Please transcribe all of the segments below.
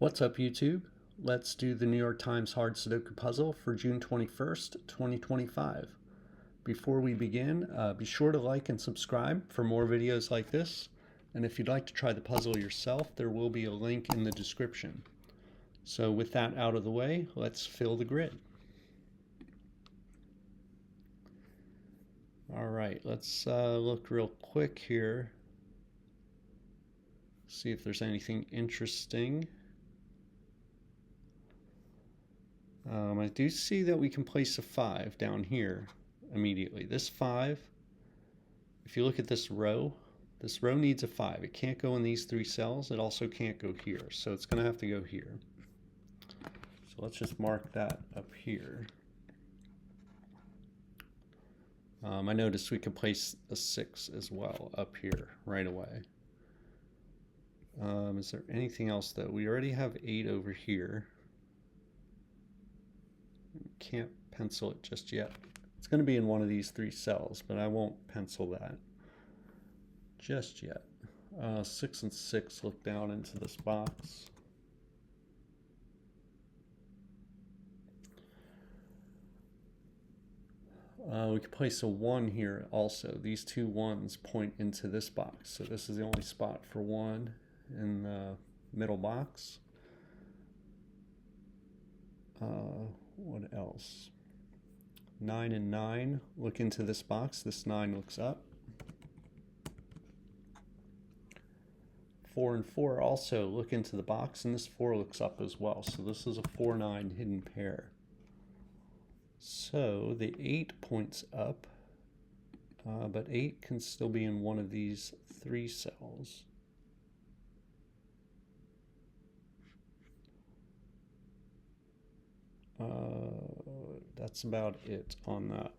What's up, YouTube? Let's do the New York Times hard Sudoku puzzle for June 21st, 2025. Before we begin, be sure to like and subscribe for more videos like this. And if you'd like to try the puzzle yourself, there will be a link in the description. So with that out of the way, let's fill the grid. All right, let's look real quick here. See if there's anything interesting. I do see that we can place a 5 down here immediately. This 5, if you look at this row needs a 5. It can't go in these 3 cells. It also can't go here. So it's going to have to go here. So let's just mark that up here. I noticed we could place a 6 as well up here right away. Is there anything else though? We already have 8 over here. Can't pencil it just yet. It's going to be in one of these 3 cells, but I won't pencil that just yet. 6 and 6 look down into this box. We could place a 1 here also. These 2 1s point into this box. So this is the only spot for 1 in the middle box. What else? 9 and 9 look into this box. This 9 looks up. 4 and 4 also look into the box, and this 4 looks up as well. So this is a 4-9 hidden pair. So the 8 points up, but 8 can still be in one of these 3 cells. That's about it on that.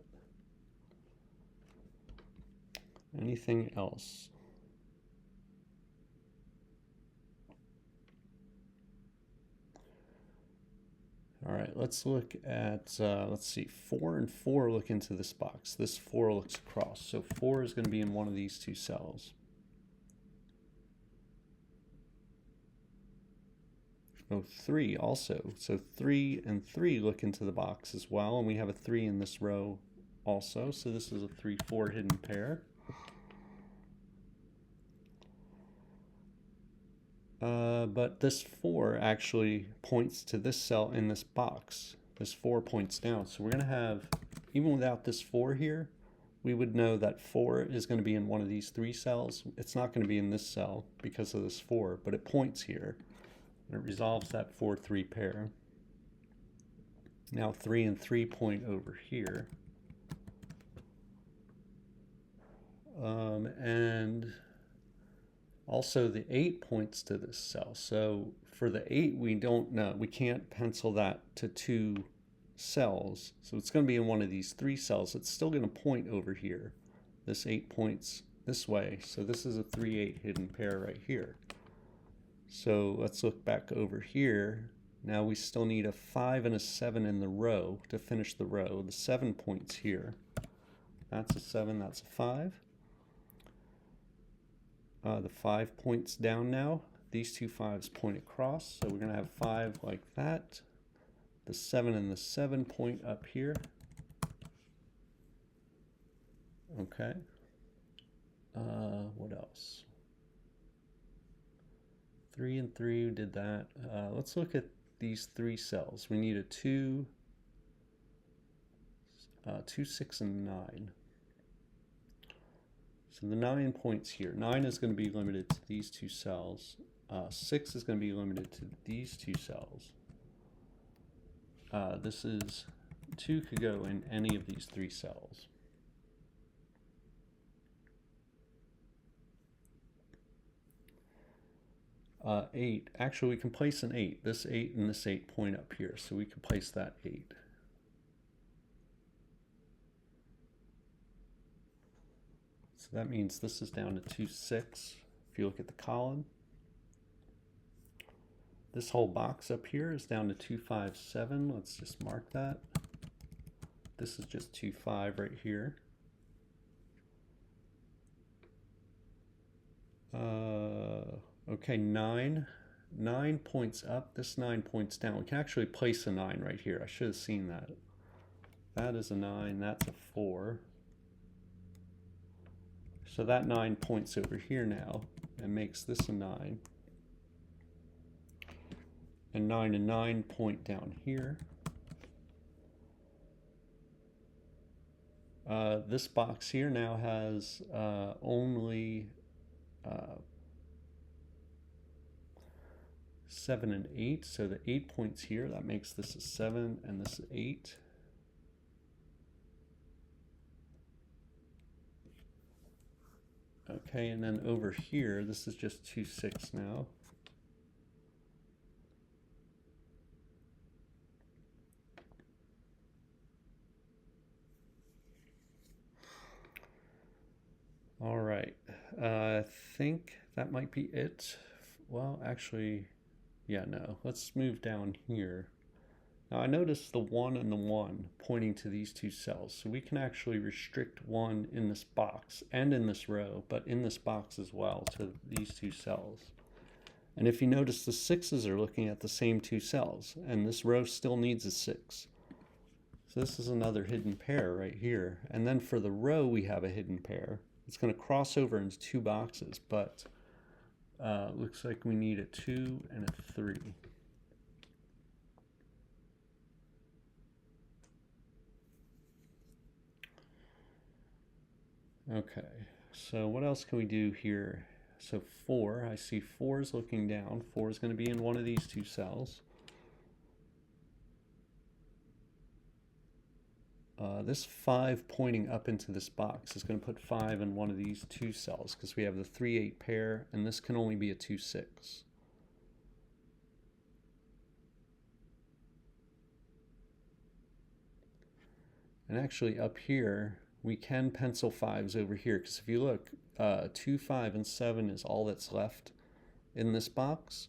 Anything else? All right, let's look at, let's see, 4 and 4 look into this box. This 4 looks across, so 4 is going to be in one of these 2 cells. Oh, 3 also. So 3 and 3 look into the box as well, and we have a 3 in this row also. So this is a 3-4 hidden pair. But this 4 actually points to this cell in this box. This 4 points down. So we're going to have, even without this 4 here, we would know that 4 is going to be in one of these 3 cells. It's not going to be in this cell because of this 4, but it points here. And it resolves that 4-3 pair. Now 3 and 3 point over here. And also the 8 points to this cell. So for the 8, we don't know. We can't pencil that to 2 cells. So it's going to be in one of these 3 cells. It's still going to point over here. This 8 points this way. So this is a 3-8 hidden pair right here. So let's look back over here. Now we still need a 5 and a 7 in the row to finish the row. The 7 points here. That's a 7, that's a 5. The 5 points down now. These 2 5s point across. So we're going to have 5 like that. The 7 and the 7 point up here. Okay. What else? 3 and 3 did that. Let's look at these 3 cells. We need a 2, 6, and 9. So the 9 points here. 9 is going to be limited to these 2 cells. 6 is going to be limited to these 2 cells. This is 2 could go in any of these 3 cells. Eight. Actually, we can place an 8. This 8 and this 8 point up here, so we can place that 8. So that means this is down to 2, 6. If you look at the column, this whole box up here is down to 2, 5, 7. Let's just mark that. This is just 2, 5 right here. Okay, 9 9 points up, this 9 points down. We can actually place a 9 right here. I should have seen that. That is a 9, that's a 4. So that 9 points over here now and makes this a 9. And 9 and 9 point down here. This box here now has only 7 and 8, so the 8 points here, that makes this a 7 and this is 8. Okay, and then over here, this is just 2, 6 now. All right, I think that might be it. Well, actually, yeah, no, let's move down here. Now I notice the 1 and the 1 pointing to these two cells, so we can actually restrict 1 in this box and in this row, but in this box as well to these two cells. And if you notice, the 6s are looking at the same two cells, and this row still needs a 6. So this is another hidden pair right here. And then for the row, we have a hidden pair. It's going to cross over into two boxes, but looks like we need a 2 and a 3. Okay, so what else can we do here? So 4, I see 4 is looking down. 4 is going to be in one of these two cells. This 5 pointing up into this box is going to put 5 in one of these two cells because we have the 3, 8 pair, and this can only be a 2, 6. And actually up here, we can pencil 5s over here because if you look, 2, 5, and 7 is all that's left in this box.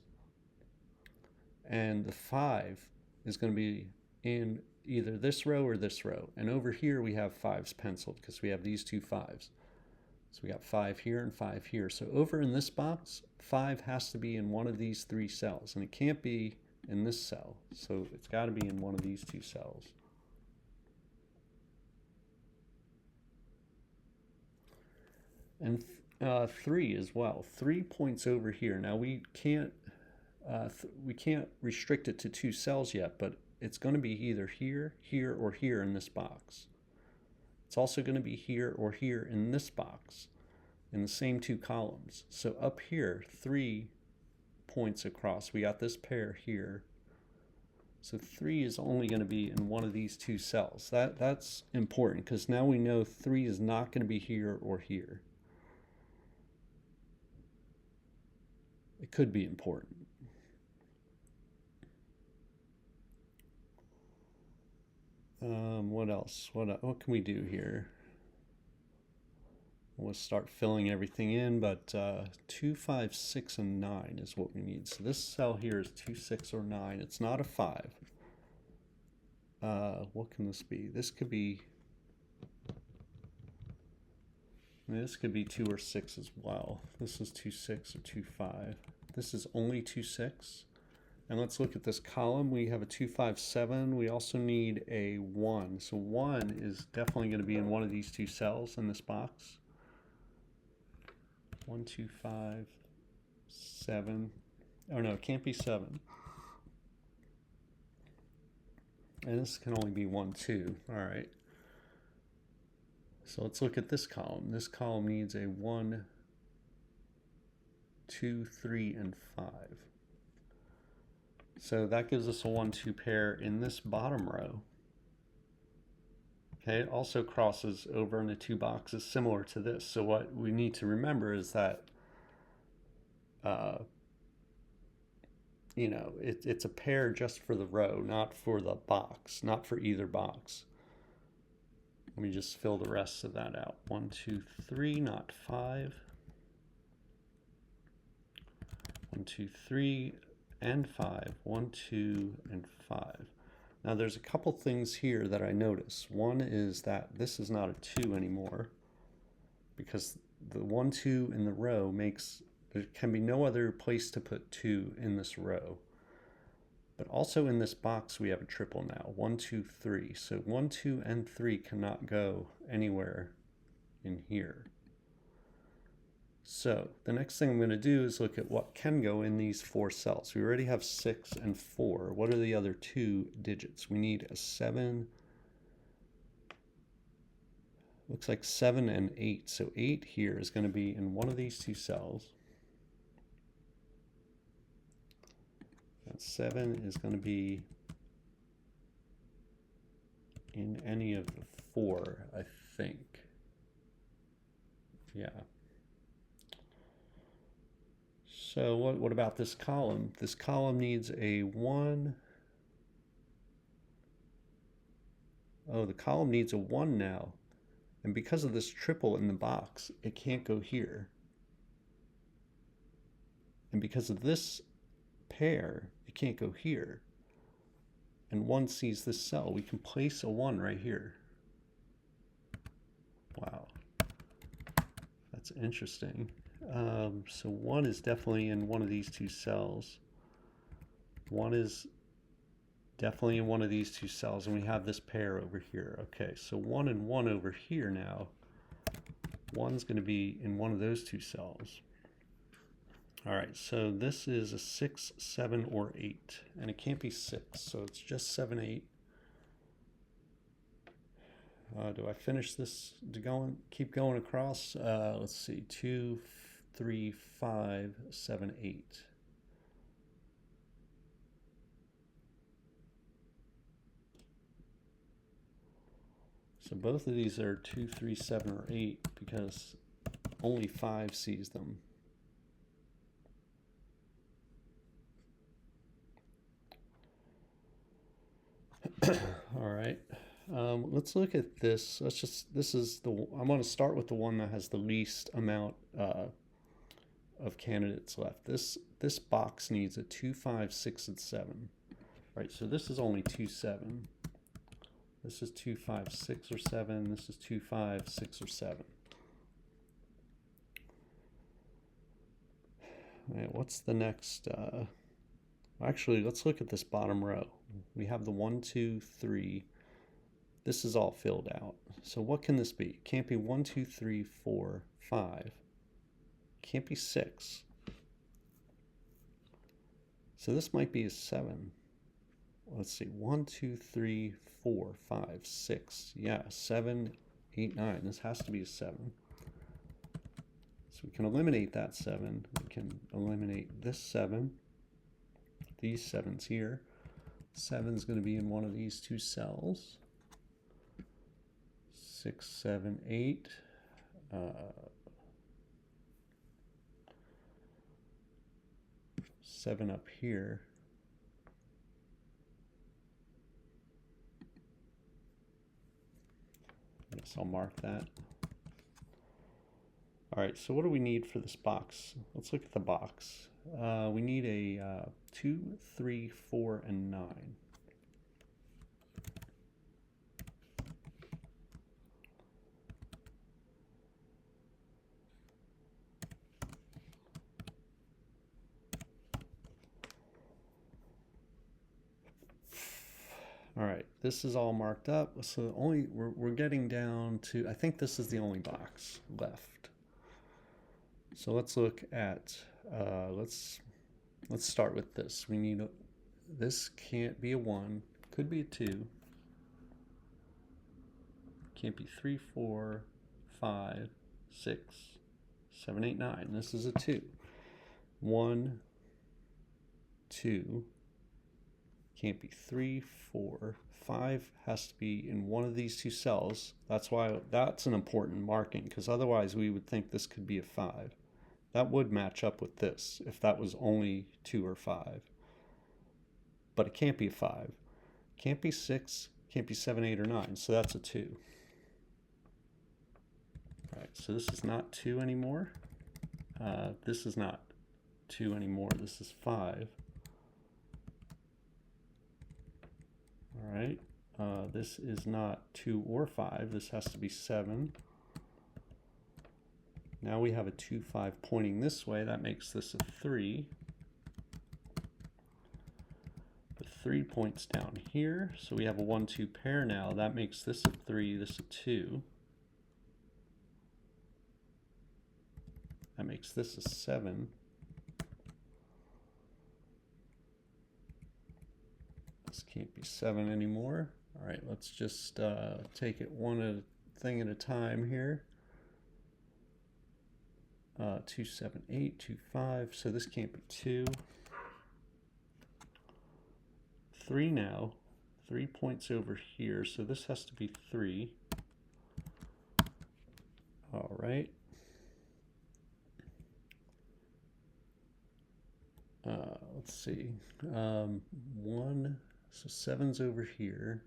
And the 5 is going to be in either this row or this row. And over here we have 5s penciled because we have these two 5s. So we got 5 here and 5 here. So over in this box, 5 has to be in one of these 3 cells, and it can't be in this cell. So it's got to be in one of these two cells. And 3 as well. 3 points over here. Now we can't restrict it to 2 cells yet, but it's going to be either here, here, or here in this box. It's also going to be here or here in this box, in the same 2 columns. So up here, 3 points across. We got this pair here. So 3 is only going to be in one of these 2 cells. That's important because now we know 3 is not going to be here or here. It could be important. What else? What can we do here? We'll start filling everything in, but 2, 5, 6, and 9 is what we need. So this cell here is 2, 6, or 9. It's not a 5. What can this be? This could be 2 or 6 as well. This is 2, 6 or 2, 5. This is only 2, 6. And let's look at this column. We have a 2, 5, 7. We also need a 1. So 1 is definitely going to be in one of these 2 cells in this box. 1, 2, 5, 7. Oh no, it can't be 7. And this can only be 1, 2. All right. So let's look at this column. This column needs a 1, 2, 3, and 5. So that gives us a 1, 2 pair in this bottom row. Okay, it also crosses over into 2 boxes similar to this. So what we need to remember is that, it's a pair just for the row, not for the box, not for either box. Let me just fill the rest of that out. 1, 2, 3, not 5. 1, 2, 3, and 5. 1, 2, and 5. Now there's a couple things here that I notice. One is that this is not a 2 anymore because the 1, 2 in the row makes There can be no other place to put 2 in this row. But also in this box, we have a triple now, 1, 2, 3. So 1, 2, and 3 cannot go anywhere in here. So the next thing I'm going to do is look at what can go in these 4 cells. We already have 6 and 4. What are the other 2 digits? We need a 7. Looks like 7 and 8. So 8 here is going to be in one of these 2 cells. And 7 is going to be in any of the 4, I think. Yeah. So what about this column? This column needs a 1. Oh, the column needs a 1 now. And because of this triple in the box, it can't go here. And because of this pair, it can't go here. And 1 sees this cell. We can place a 1 right here. Wow. That's interesting. So 1 is definitely in one of these 2 cells. 1 is definitely in one of these 2 cells, and we have this pair over here. Okay, so 1 and 1 over here now. 1's going to be in one of those 2 cells. All right, so this is a 6, 7, or 8, and it can't be 6, so it's just 7, 8. Do I finish this to keep going across? Let's see, 2, 3, 5, 7, 8. So both of these are 2, 3, 7, or 8 because only 5 sees them. All right. Let's look at this. I'm going to start with the one that has the least amount of candidates left. This box needs a 2, 5, 6, and 7. Right, so this is only 2, 7. This is 2, 5, 6, or 7. This is 2, 5, 6, or 7. All right, what's the next? Actually, let's look at this bottom row. We have the 1, 2, 3. This is all filled out. So what can this be? It can't be 1, 2, 3, 4, 5. Can't be 6. So this might be a 7. Let's see, 1, 2, 3, 4, 5, 6. Yeah, 7, 8, 9. This has to be a 7. So we can eliminate that 7. We can eliminate this 7. These 7's here. 7's going to be in one of these 2 cells. 6, 7, 8. 7 up here. I guess I'll mark that. All right, so what do we need for this box? Let's look at the box. We need a 2, 3, 4, and 9. All right, this is all marked up. So we're getting down to, I think this is the only box left. So let's look at, let's start with this. We need, this can't be a 1, could be a 2. Can't be 3, 4, 5, 6, 7, 8, 9. This is a 2. 1, 2. Can't be 3, 4, 5 has to be in one of these 2 cells. That's why that's an important marking, because otherwise we would think this could be a 5. That would match up with this if that was only 2 or 5. But it can't be a 5. Can't be 6, can't be 7, 8, or 9, so that's a 2. All right, so this is not 2 anymore. This is not 2 anymore. This is 5. All right, this is not 2 or 5. This has to be 7. Now we have a 2, 5 pointing this way. That makes this a 3. The 3 points down here. So we have a 1, 2 pair now. That makes this a 3, this a 2. That makes this a 7. This can't be 7 anymore. All right, let's just take it one thing at a time here. 2, 7, 8, 2, 5. So this can't be 2. 3 now. 3 points over here. So this has to be 3. All right. Let's see. 1. So 7's over here.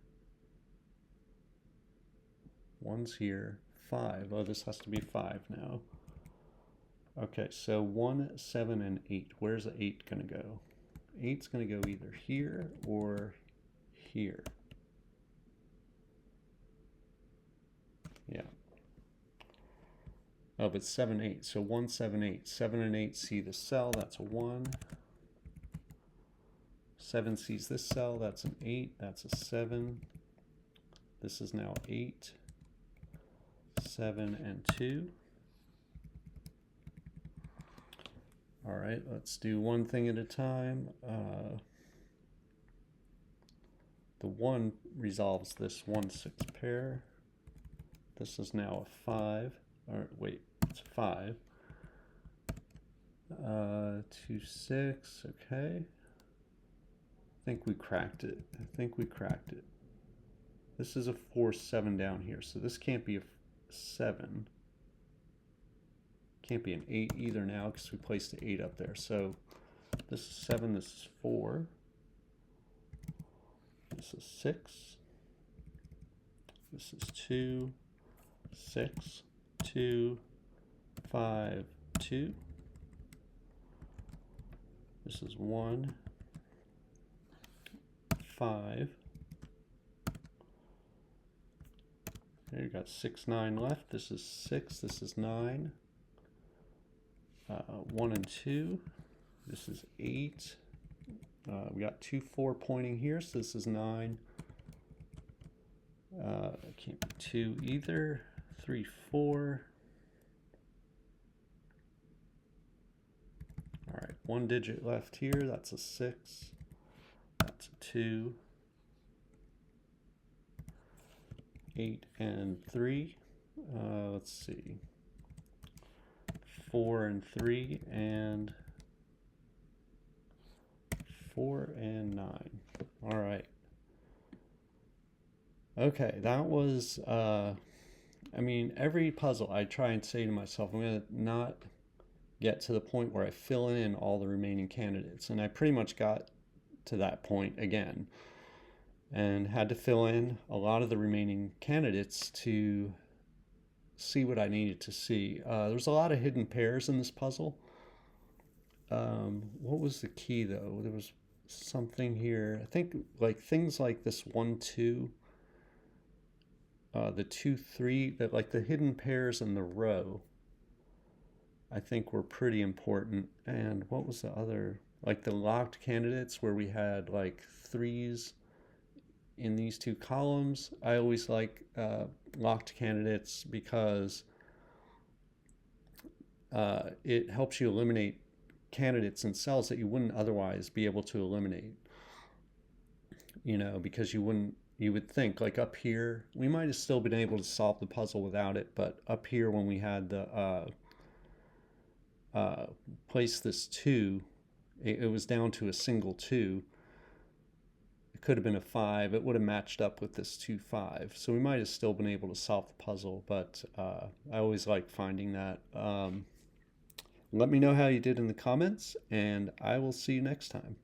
1's here. 5. Oh, this has to be 5 now. Okay, so 1, 7, and 8. Where's the 8 going to go? 8's going to go either here or here. Yeah. Oh, but 7, 8. So 1, 7, 8. 7 and 8 see the cell. That's a 1. 7 sees this cell. That's an 8. That's a 7. This is now 8, 7, and 2. All right, let's do one thing at a time. The 1 resolves this 1, 6 pair. This is now a 5. Or wait, it's 5. 2, 6. Okay. I think we cracked it. This is a 4, 7 down here, so this can't be a 7. Can't be an 8 either now because we placed the 8 up there. So this is 7, this is 4. This is 6. This is 2, 6, 2, 5, 2. This is 1, 5. There you got 6, 9 left. This is 6, this is 9. 1 and 2. This is 8. We got 2, 4 pointing here, so this is 9. It can't be 2 either. 3, 4. All right, 1 digit left here. That's a 6. That's a 2. 8 and 3. Let's see. 4 and 3 and 4 and 9. All right. Okay, that was, I mean, every puzzle I try and say to myself, I'm going to not get to the point where I fill in all the remaining candidates. And I pretty much got to that point again and had to fill in a lot of the remaining candidates to see what I needed to see. There's a lot of hidden pairs in this puzzle. What was the key though? There was something here. I think like things like this 1, 2, the 2, 3, that like the hidden pairs in the row, I think were pretty important. And what was the other? Like the locked candidates where we had like 3s in these 2 columns. I always like locked candidates because it helps you eliminate candidates in cells that you wouldn't otherwise be able to eliminate. You know, because you would think like up here, we might have still been able to solve the puzzle without it, but up here when we had the place this 2, it was down to a single 2. Could have been a 5. It would have matched up with this 2, 5. So we might have still been able to solve the puzzle, but I always like finding that. Let me know how you did in the comments, and I will see you next time.